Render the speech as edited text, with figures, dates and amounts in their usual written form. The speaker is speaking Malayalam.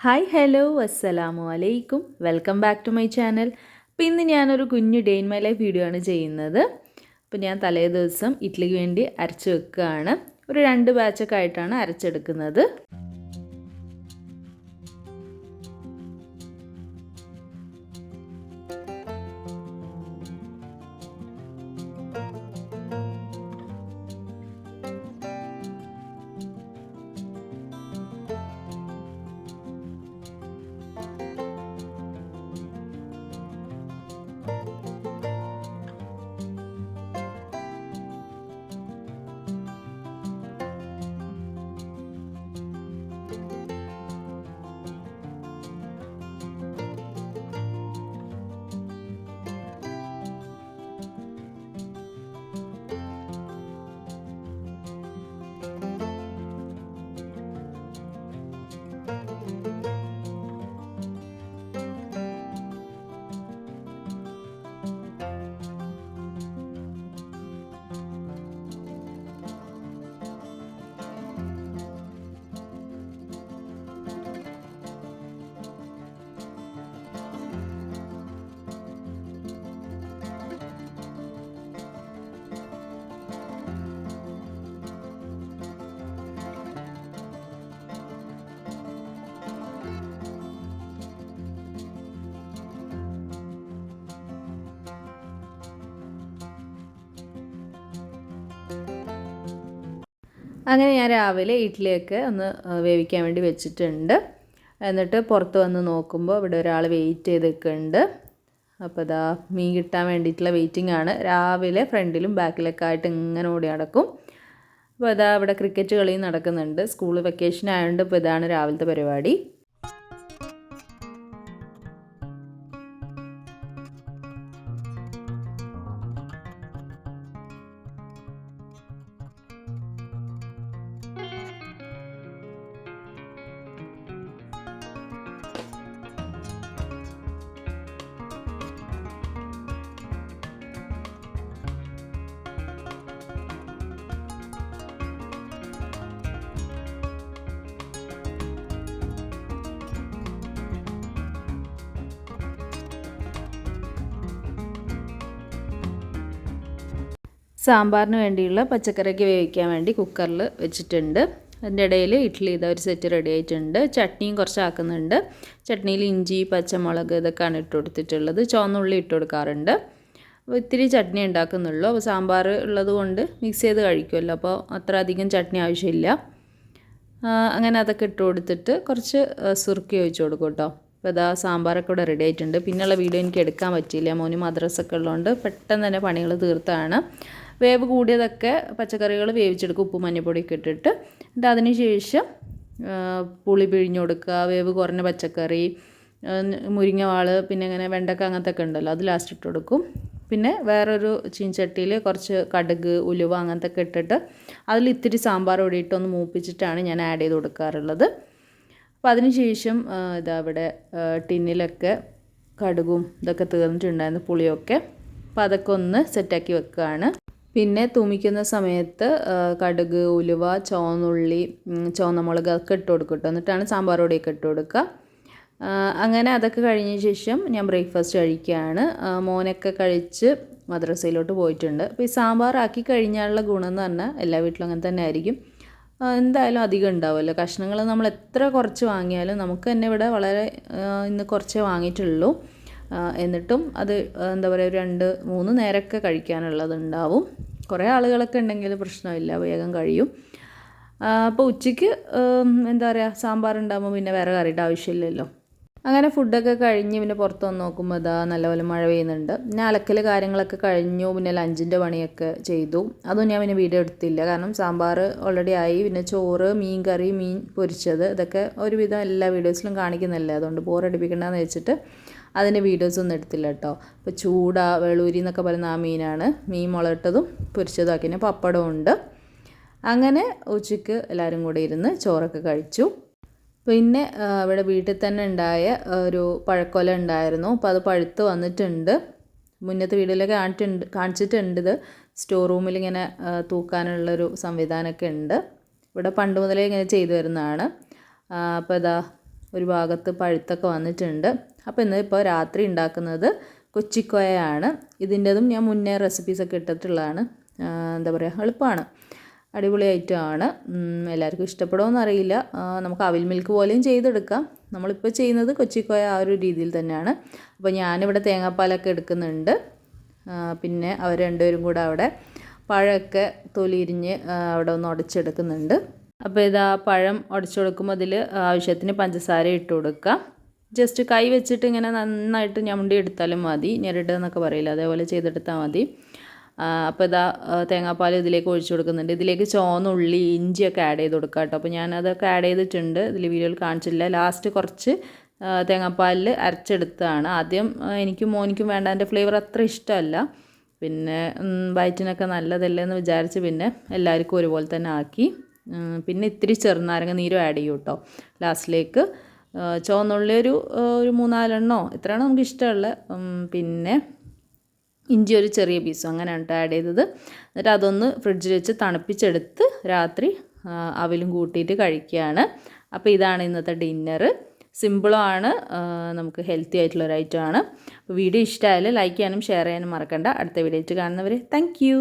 ഹായ് ഹലോ അസ്സലാമു അലൈക്കും welcome back to my channel. അപ്പോൾ ഇന്ന് ഞാനൊരു കുഞ്ഞു day in my life video ആണ് ചെയ്യുന്നത്. അപ്പോൾ ഞാൻ തലേ ദിവസം ഇഡ്ഡലിക്ക് വേണ്ടി അരച്ച് വെക്കുകയാണ്. ഒരു 2 ബാച്ചൊക്കെ ആയിട്ടാണ് അരച്ചെടുക്കുന്നത്. അങ്ങനെ ഞാൻ രാവിലെ ഇഡ്ഡലിയൊക്കെ ഒന്ന് വേവിക്കാൻ വേണ്ടി വെച്ചിട്ടുണ്ട്. എന്നിട്ട് പുറത്ത് വന്ന് നോക്കുമ്പോൾ ഇവിടെ ഒരാൾ വെയിറ്റ് ചെയ്ത് നിൽക്കുന്നുണ്ട്. അപ്പോൾ ഇതാ മീൻ കിട്ടാൻ വേണ്ടിയിട്ടുള്ള വെയിറ്റിംഗ് ആണ്. രാവിലെ ഫ്രണ്ടിലും ബാക്കിലൊക്കെ ആയിട്ട് ഇങ്ങനെ ഓടി നടക്കും. അപ്പോൾ ഇതാ ഇവിടെ ക്രിക്കറ്റ് കളിയും നടക്കുന്നുണ്ട്. സ്കൂൾ വെക്കേഷൻ ആയതുകൊണ്ട് ഇപ്പോൾ ഇതാണ് രാവിലത്തെ പരിപാടി. സാമ്പാറിന് വേണ്ടിയുള്ള പച്ചക്കറിയൊക്കെ വേവിക്കാൻ വേണ്ടി കുക്കറിൽ വെച്ചിട്ടുണ്ട്. അതിൻ്റെ ഇടയിൽ ഇഡ്ഡലി ഇതാ ഒരു സെറ്റ് റെഡി ആയിട്ടുണ്ട്. ചട്നിയും കുറച്ച് ആക്കുന്നുണ്ട്. ചട്നിയിൽ ഇഞ്ചി, പച്ചമുളക് ഇതൊക്കെയാണ് ഇട്ട് കൊടുത്തിട്ടുള്ളത്. ചുവന്നുള്ളി ഇട്ട് കൊടുക്കാറുണ്ട്. അപ്പോൾ ഇത്തിരി ചട്നി ഉണ്ടാക്കുന്നുള്ളൂ. അപ്പോൾ സാമ്പാർ ഉള്ളത് കൊണ്ട് മിക്സ് ചെയ്ത് കഴിക്കുമല്ലോ, അപ്പോൾ അത്ര അധികം ചട്നി ആവശ്യമില്ല. അങ്ങനെ അതൊക്കെ ഇട്ട് കൊടുത്തിട്ട് കുറച്ച് സുർക്കി ഒഴിച്ച് കൊടുക്കും കേട്ടോ. അപ്പോൾ ഇതാ സാമ്പാറൊക്കെ ഇവിടെ റെഡി ആയിട്ടുണ്ട്. പിന്നെയുള്ള വീഡിയോ എനിക്ക് എടുക്കാൻ പറ്റിയില്ല, മോന് മദ്രസൊക്കെ ഉള്ളതുകൊണ്ട് പെട്ടെന്ന് തന്നെ പണികൾ തീർത്താണ്. വേവ് കൂടിയതൊക്കെ പച്ചക്കറികൾ വേവിച്ചെടുക്കും, ഉപ്പ് മഞ്ഞൾപ്പൊടിയൊക്കെ ഇട്ടിട്ട്. എന്നിട്ട് അതിന് ശേഷം പുളി പിഴിഞ്ഞ് കൊടുക്കുക. വേവ് കുറഞ്ഞ പച്ചക്കറി, മുരിങ്ങവാൾ, പിന്നെ ഇങ്ങനെ വെണ്ടക്ക അങ്ങനത്തെ ഒക്കെ ഉണ്ടല്ലോ, അത് ലാസ്റ്റ് ഇട്ട് കൊടുക്കും. പിന്നെ വേറൊരു ചീൻചട്ടിയിൽ കുറച്ച് കടുക്, ഉലുവ അങ്ങനത്തെ ഒക്കെ ഇട്ടിട്ട് അതിൽ ഇത്തിരി സാമ്പാർ പൊടി ഇട്ടൊന്ന് മൂപ്പിച്ചിട്ടാണ് ഞാൻ ആഡ് ചെയ്ത് കൊടുക്കാറുള്ളത്. അപ്പോൾ അതിന് ശേഷം ഇതാ ഇവിടെ ടിന്നിലൊക്കെ കടുകും ഇതൊക്കെ തീർന്നിട്ടുണ്ടായിരുന്നു, പുളിയൊക്കെ. അപ്പോൾ അതൊക്കെ ഒന്ന് സെറ്റാക്കി വെക്കുകയാണ്. പിന്നെ തൂമിക്കുന്ന സമയത്ത് കടുക്, ഉലുവ, ചുവന്നുള്ളി, ചുവന്ന മുളക് അതൊക്കെ ഇട്ട് കൊടുക്കും കേട്ടോ. എന്നിട്ടാണ് സാമ്പാർ പൊടിയൊക്കെ ഇട്ട് കൊടുക്കുക. അങ്ങനെ അതൊക്കെ കഴിഞ്ഞ ശേഷം ഞാൻ ബ്രേക്ക്ഫാസ്റ്റ് കഴിക്കുകയാണ്. മോനൊക്കെ കഴിച്ച് മദ്രസയിലോട്ട് പോയിട്ടുണ്ട്. അപ്പോൾ ഈ സാമ്പാർ ആക്കി കഴിഞ്ഞാലുള്ള ഗുണം എന്ന് പറഞ്ഞാൽ എല്ലാ വീട്ടിലും അങ്ങനെ തന്നെ ആയിരിക്കും, എന്തായാലും അധികം ഉണ്ടാവുമല്ലോ. കഷ്ണങ്ങൾ നമ്മൾ എത്ര കുറച്ച് വാങ്ങിയാലും നമുക്ക് തന്നെ ഇവിടെ വളരെ ഇന്ന് കുറച്ചേ വാങ്ങിയിട്ടുള്ളൂ. എന്നിട്ടും അത് എന്താ പറയുക, 2-3 നേരമൊക്കെ കഴിക്കാനുള്ളതുണ്ടാവും. കുറേ ആളുകളൊക്കെ ഉണ്ടെങ്കിൽ പ്രശ്നമില്ല, വേഗം കഴിയും. അപ്പോൾ ഉച്ചയ്ക്ക് എന്താ പറയുക, സാമ്പാർ ഉണ്ടാകുമ്പോൾ പിന്നെ വേറെ കറിയുടെ ആവശ്യമില്ലല്ലോ. അങ്ങനെ ഫുഡൊക്കെ കഴിഞ്ഞ് പിന്നെ പുറത്ത് വന്ന് നോക്കുമ്പോൾ ഇതാ നല്ലപോലെ മഴ പെയ്യുന്നുണ്ട്. പിന്നെ അലക്കൽ കാര്യങ്ങളൊക്കെ കഴിഞ്ഞു. പിന്നെ ലഞ്ചിൻ്റെ പണിയൊക്കെ ചെയ്തു. അതൊന്നും ഞാൻ പിന്നെ വീഡിയോ എടുത്തില്ല, കാരണം സാമ്പാർ ഓൾറെഡി ആയി. പിന്നെ ചോറ്, മീൻ കറി, മീൻ പൊരിച്ചത്, ഇതൊക്കെ ഒരുവിധം എല്ലാ വീഡിയോസിലും കാണിക്കുന്നില്ല, അതുകൊണ്ട് ബോറടിപ്പിക്കണ്ടെന്ന് വെച്ചിട്ട് അതിൻ്റെ വീഡിയോസ് ഒന്നും എടുത്തില്ല കേട്ടോ. ഇപ്പോൾ ചൂട, വെളൂരി എന്നൊക്കെ പറയുന്ന ആ മീനാണ്. മീൻ മുളകിട്ടതും പൊരിച്ചതും ആക്കി, പപ്പടവും ഉണ്ട്. അങ്ങനെ ഉച്ചയ്ക്ക് എല്ലാവരും കൂടെ ഇരുന്ന് ചോറൊക്കെ കഴിച്ചു. പിന്നെ ഇവിടെ വീട്ടിൽ തന്നെ ഉണ്ടായ ഒരു പഴക്കൊല ഉണ്ടായിരുന്നു. അപ്പോൾ അത് പഴുത്ത് വന്നിട്ടുണ്ട്. മുന്നത്തെ വീഡിയോയിലൊക്കെ കാണിച്ചിട്ടുണ്ട്. ഇത് സ്റ്റോർ റൂമിൽ ഇങ്ങനെ തൂക്കാനുള്ളൊരു സംവിധാനമൊക്കെ ഉണ്ട്. ഇവിടെ പണ്ട് മുതലേ ഇങ്ങനെ ചെയ്തു വരുന്നതാണ്. അപ്പോൾ ഇതാ ഒരു ഭാഗത്ത് പഴുത്തൊക്കെ വന്നിട്ടുണ്ട്. അപ്പോൾ ഇന്നിപ്പോൾ രാത്രി ഉണ്ടാക്കുന്നത് കൊച്ചിക്കോയയാണ്. ഇതിൻ്റെതും ഞാൻ മുന്നേ റെസിപ്പീസൊക്കെ ഇട്ടിട്ടുള്ളതാണ്. എന്താ പറയുക, എളുപ്പമാണ്, അടിപൊളി ഐറ്റമാണ്. എല്ലാവർക്കും ഇഷ്ടപ്പെടുമോയെന്ന് അറിയില്ല. നമുക്ക് അവിൽ മിൽക്ക് പോലെയും ചെയ്തെടുക്കാം. നമ്മളിപ്പോൾ ചെയ്യുന്നത് കൊച്ചിക്കോയ ആ ഒരു രീതിയിൽ തന്നെയാണ്. അപ്പോൾ ഞാനിവിടെ തേങ്ങാപ്പാലൊക്കെ എടുക്കുന്നുണ്ട്. പിന്നെ അവർ രണ്ടുപേരും കൂടെ അവിടെ പഴമൊക്കെ തൊലിയിരിഞ്ഞ് അവിടെ ഒന്ന് ഉടച്ചെടുക്കുന്നുണ്ട്. അപ്പോൾ ഇതാ പഴം ഉടച്ചു കൊടുക്കുമ്പോൾ അതിൽ ആവശ്യത്തിന് പഞ്ചസാര ഇട്ട് കൊടുക്കുക. ജസ്റ്റ് കൈ വെച്ചിട്ട് ഇങ്ങനെ നന്നായിട്ട് ഞമുണ്ടി എടുത്താലും മതി, ഞെരട് എന്നൊക്കെ പറയില്ല, അതേപോലെ ചെയ്തെടുത്താൽ മതി. അപ്പോൾ ഇതാ തേങ്ങാപ്പാൽ ഇതിലേക്ക് ഒഴിച്ചു കൊടുക്കുന്നുണ്ട്. ഇതിലേക്ക് ചുവന്ന ഉള്ളി, ഇഞ്ചിയൊക്കെ ആഡ് ചെയ്ത് കൊടുക്കുക കേട്ടോ. അപ്പോൾ ഞാനതൊക്കെ ആഡ് ചെയ്തിട്ടുണ്ട്, ഇതിൽ വീഡിയോയിൽ കാണിച്ചില്ല. ലാസ്റ്റ് കുറച്ച് തേങ്ങാപ്പാലിൽ അരച്ചെടുത്തതാണ്. ആദ്യം എനിക്കും മോനിക്കും വേണ്ട, എൻ്റെ ഫ്ലേവർ അത്ര ഇഷ്ടമല്ല, പിന്നെ വയറ്റിനൊക്കെ നല്ലതല്ലേ എന്ന് വിചാരിച്ച് പിന്നെ എല്ലാവർക്കും ഒരുപോലെ തന്നെ ആക്കി. പിന്നെ ഇത്തിരി ചെറുനാരങ്ങ നീരും ആഡ് ചെയ്യും കേട്ടോ ലാസ്റ്റിലേക്ക്. ചുവന്നുള്ളി ഒരു 3-4 ഇത്രയാണ് നമുക്ക് ഇഷ്ടമുള്ളത്. പിന്നെ ഇഞ്ചി ഒരു ചെറിയ പീസും അങ്ങനെയാണ് കേട്ടോ ആഡ് ചെയ്തത്. എന്നിട്ട് അതൊന്ന് ഫ്രിഡ്ജിൽ വെച്ച് തണുപ്പിച്ചെടുത്ത് രാത്രി അവിലും കൂട്ടിയിട്ട് കഴിക്കുകയാണ്. അപ്പോൾ ഇതാണ് ഇന്നത്തെ ഡിന്നർ. സിമ്പിളുമാണ്, നമുക്ക് ഹെൽത്തി ആയിട്ടുള്ളൊരു ഐറ്റമാണ്. അപ്പോൾ വീഡിയോ ഇഷ്ടമായാലും ലൈക്ക് ചെയ്യാനും ഷെയർ ചെയ്യാനും മറക്കണ്ട. അടുത്ത വീഡിയോ ആയിട്ട് കാണുന്നവരെ താങ്ക് യു.